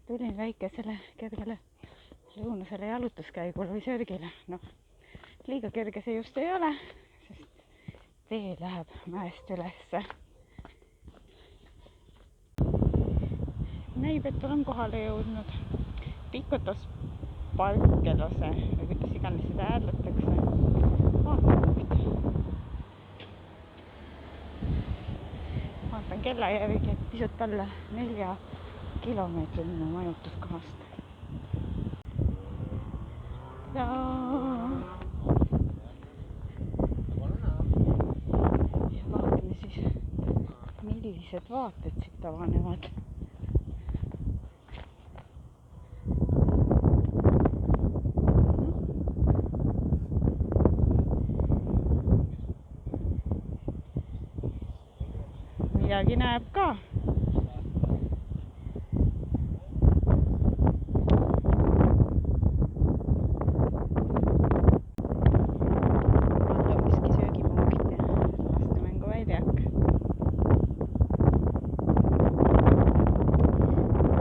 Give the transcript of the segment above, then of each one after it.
tulin väikesele kergele lõunasele jalutuskäigule või sörgile. Liiga kerge see just ei ole, sest tee läheb mäest ülesse. Näib, et olen kohale jõudnud Pikotos Parkelose või kuidas iganes seda hääletakse vaatepunkt. Vaatan kella järgi, et pisut alla 4 kilomeetri minu majutuskohast. Ja vaatame siis, millised vaated siit avanevad. Midagi näeb ka. Vallomiski söögipunkt ja lastmängu väljak.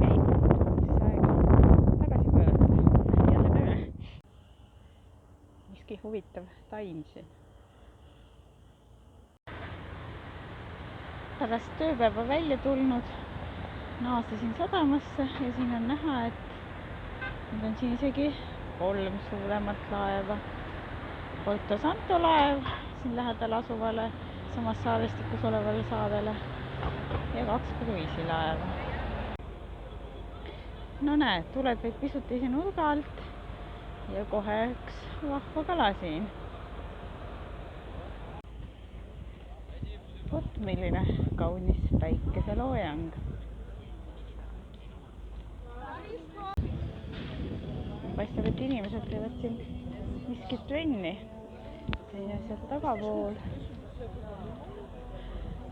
Ei, siis aeg tagasi pöörata. Jälle töö. Miski huvitav taim siin. Pärast tööpäeva välja tulnud naasesin sadamasse ja siin on näha, et nüüd on siin isegi 3 suuremat laeva. Porto Santo laev siin lähedal asuvale samas saarestikus olevale saarele ja 2 kruiisilaeva. No näe, tuled vaid pisut teise nurga alt ja kohe üks vahva kala siin. Vot milline kaunis päikeseloojang. Paistab, et inimesed teevad siin miskit trenni. Ja sealt tagapool.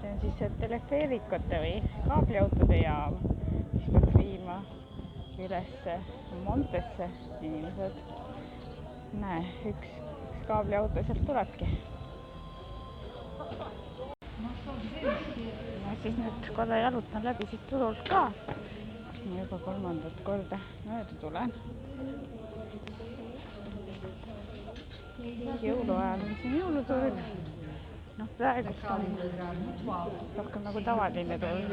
See on siis see telefeerikute või kaabliautode jaam, mis peaks viima ülesse Montesse inimesed. Näe, üks kaabliauto sealt tulebki. Ma siis nüüd korra jalutan läbi siit turult ka. Ma juba 3. korda mööda tulen. Jõuluajal on siin jõuluturg. Praegust on rohkem nagu tavaline turg.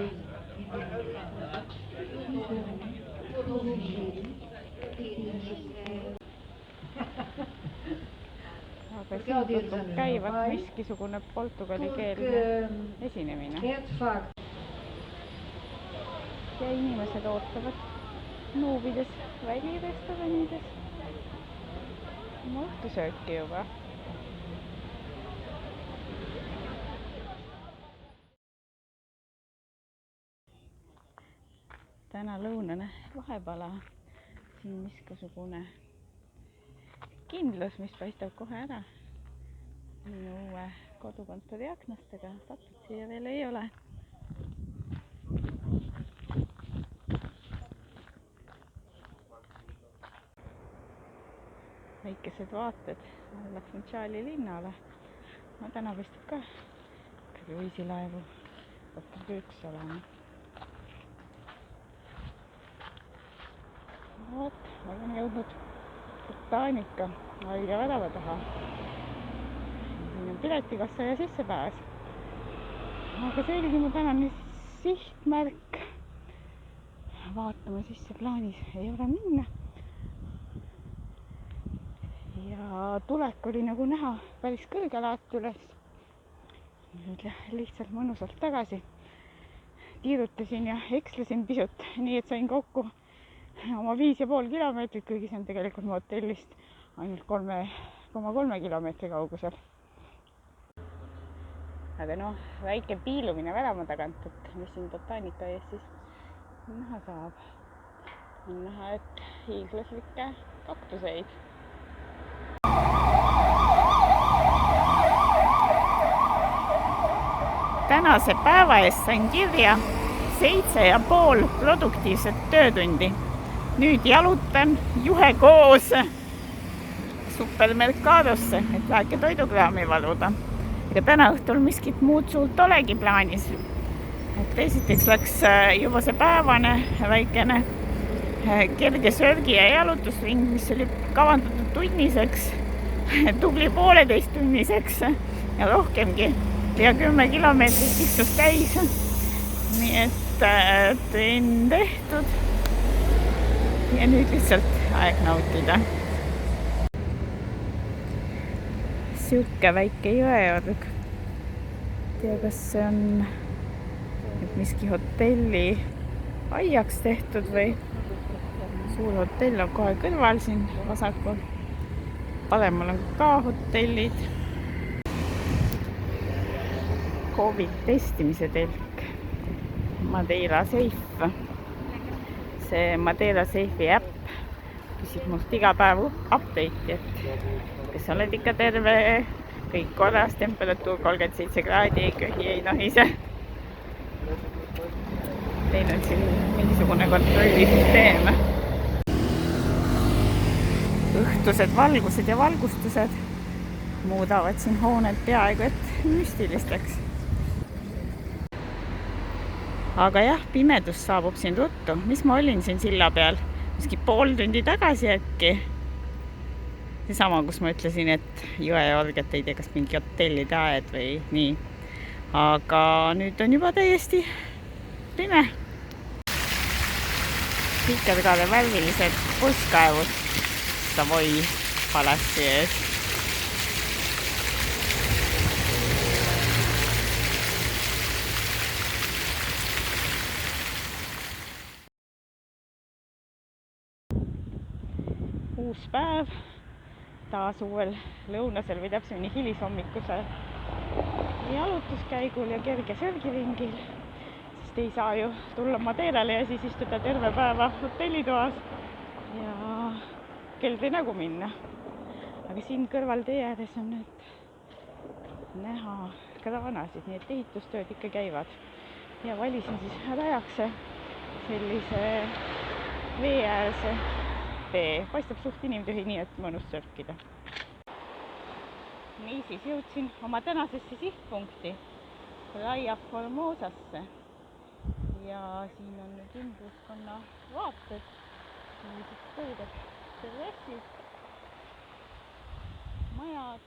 Aga siin tundub käivat miskisugune portugalikeelne esinemine. Ja inimesed ootavad nuubides välirestoranides oma õhtusööki juba. Täna lõunane vahepala. Siin miskasugune kindlus, mis paistab kohe ära. Minu uue kodukontori aknastega satud siia veel ei ole. Väikesed vaated alla Funchali linnale. Täna paistab ka kruiisilaevu rohkem kui üks olema. Vot, olen jõudnud Botanica haigla värava taha. Siin on piletikassa ja sissepääs. Aga see oligi mu tänane sihtmärk. Vaatame sisse, plaanis ei ole minna. Ja tulek oli nagu näha päris kõrgelaat üles. Nüüd lihtsalt mõnusalt tagasi. Kiirutasin ja ekslesin pisut, nii et sain kokku oma 5,5 kilomeetrit, kuigi see on tegelikult mu hotellist ainult 3,3 kilomeetri kaugusel. Aga väike piilumine värama tagant, et mis siin Botanica ees siis näha saab. On näha, et hiiglaslikke kaktuseid. Tänase päeva eest sain kirja 7,5 produktiivset töötundi. Nüüd jalutan juhe koos supermerkadosse, et väike toidukraami varuda. Ega täna õhtul miskit muud suurt olegi plaanis. Et esiteks läks juba see päevane väikene kerge sörgi ja jalutusring, mis oli kavandatud tunniseks, tubli 1,5-tunniseks ja rohkemgi. Pea 10 kilomeetrit istus täis. Nii et trenn tehtud. Ja nüüd lihtsalt aeg nautida. Siuke väike jõeorg. Tea, kas see on miski hotelli aiaks tehtud või suur hotell on kohe kõrval siin vasakul. Paremal on ka hotellid. Covid testimise telk. Madeira Safe. See Madeira Safe'i äpp küsib mult iga päev update'i, et kas oled ikka terve, kõik korras, temperatuur 37 kraadi, köhi ei nohise. Teil on siin mingisugune kontrollisüsteem. Õhtused valgused ja valgustused muudavad siin hooned peaaegu et müstilisteks. Aga jah, pimedus saabub siin ruttu. Mis ma olin siin silla peal? Miski pool tundi tagasi äkki. Seesama, kus ma ütlesin, et jõeorg, et ei tea, kas mingi hotellide aed või nii. Aga nüüd on juba täiesti pime. Vikerkaare värvilised pulskaevud Savoy palassi ees. Uus päev, taas uuel lõunasel või täpsemini hilishommikusel jalutuskäigul ja kerge sörgiringil, sest ei saa ju tulla Madeirale ja siis istuda terve päeva hotellitoas ja keldri nägu minna. Aga siin kõrval tee ääres on nüüd näha kraanasid, nii et ehitustööd ikka käivad. Ja valisin siis rajaks sellise veeäärse tee. Paistab suht inimtühi, nii et mõnus sörkida. Niisiis jõudsin oma tänasesse sihtpunkti, Playa Formosasse. Ja siin on nüüd ümbruskonna vaated, sellised kõrged terrassid, majad.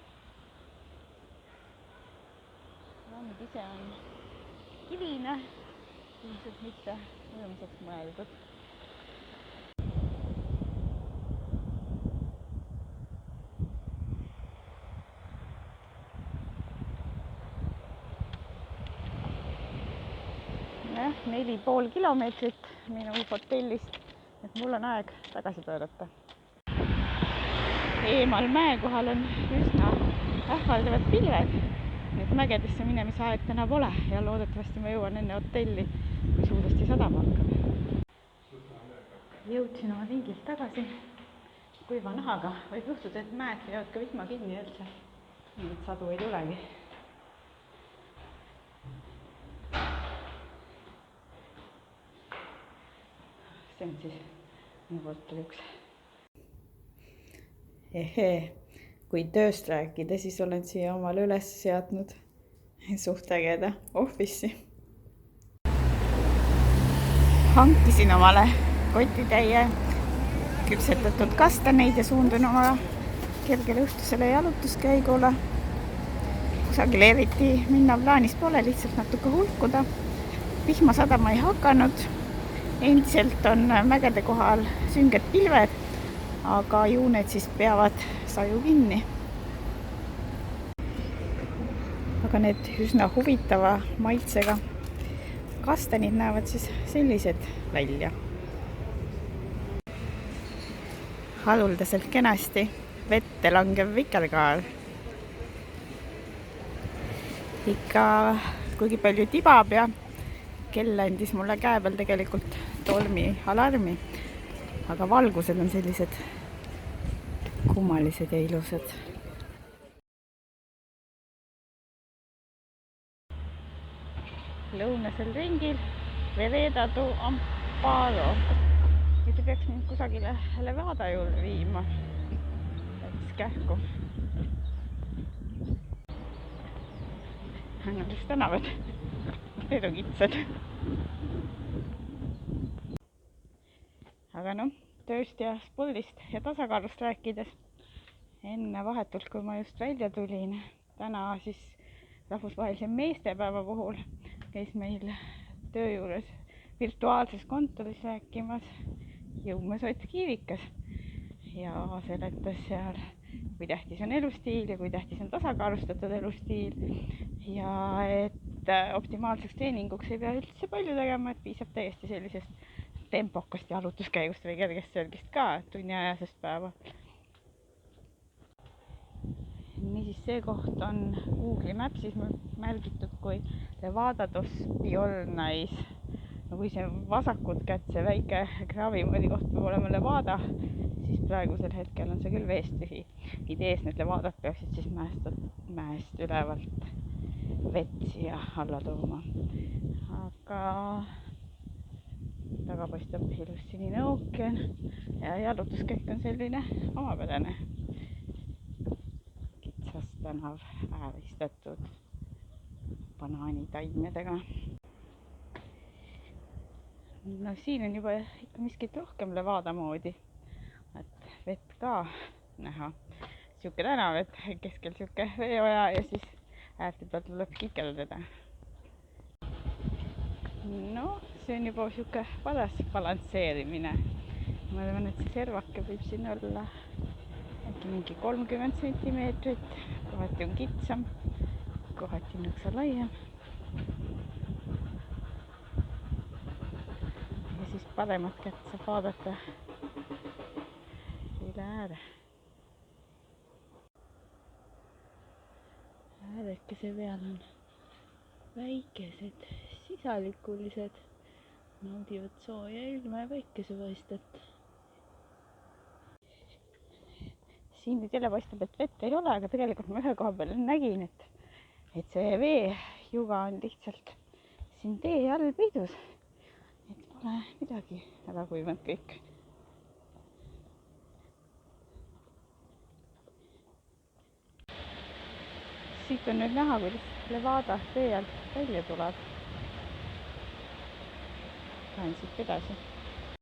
Rand ise on kivine, ilmselt mitte rõõmsaks mõeldud. Ja, 4,5 kilomeetrit minu hotellist, et mul on aeg tagasi pöörata. Eemal mäe kohal on üsna ähvardavad pilved, et mägedesse minemise aeg täna pole ja loodetavasti ma jõuan enne hotelli, kui suuresti sadama hakkab. Jõudsin oma ringilt tagasi kuiva nahaga. Võib juhtuda, et mäed jäävad ka vihma kinni üldse, nii et sadu ei tulegi. See on siis minu korteri uks. Kui tööst rääkida, siis olen siia omale üles seadnud suht ägeda office'i. Hankisin omale kotitäie küpsetatud kastaneid ja suundun oma kergele õhtusele jalutuskäigule. Kusagile eriti minna plaanis pole, lihtsalt natuke hulkuda. Vihma sadama ei hakanud. Endiselt on mägede kohal sünged pilved, aga ju need siis peavad saju kinni. Aga need üsna huvitava maitsega kastanid näevad siis sellised välja. Haruldaselt kenasti vette langev vikerkaar. Ikka kuigi palju tibab ja kell andis mulle käe peal tegelikult tolmi alarmi, aga valgused on sellised kummalised ja ilusad. Lõunasel ringil Vereda do Amparo. Ja see peaks mind kusagile Levada juurde viima. Läks kähku. Annades tänavad. Need on kitsad. aga noh, tööst ja spordist ja tasakaalust rääkides, enne vahetult, kui ma just välja tulin, täna siis rahvusvahelise meestepäeva puhul käis meil töö juures virtuaalses kontoris rääkimas jõumeesott Kiivikas ja seletas seal, kui tähtis on elustiil ja kui tähtis on tasakaalustatud elustiil ja et optimaalseks treeninguks ei pea üldse palju tegema, et piisab täiesti sellisest tempokast jalutuskäigust või kergest söögist ka tunniajasest päeva. Niisiis, see koht on Google Maps'is märgitud kui Levada dos Piolnais. No kui see vasakut kätt, see väike kraavimoodi koht peab olema Levada, siis praegusel hetkel on see küll veest tühi. Idees need Levadat peaksid siis mäest ülevalt vett siia alla tooma. Aga taga paistab ilus sinine ookean ja jalutuskäik on selline omapärane. Tänav ääristatud banaanitaimedega. No siin on juba ikka miskit rohkem Levada moodi, et vett ka näha. Siuke tänav, et keskel siuke veeoja ja siis äärte pealt tuleb kikerleda. No see on juba siuke paras balansseerimine. Ma arvan, et see servake võib siin olla äkki mingi 30 sentimeetrit, kohati on kitsam, kohati nõksa laiem. Ja siis paremat kätt saab vaadata üle ääre. Äärekese peal on väikesed sisalikulised, naudivad sooja ilma ja päikesepaistet. Siin nüüd jälle paistab, et vett ei ole, aga tegelikult ma ühe koha peal nägin, et see veejuga on lihtsalt siin tee all peidus. Et pole midagi ära kuivanud kõik. Siit on nüüd näha, kuidas Levada vee alt välja tuleb. Lähen siit edasi.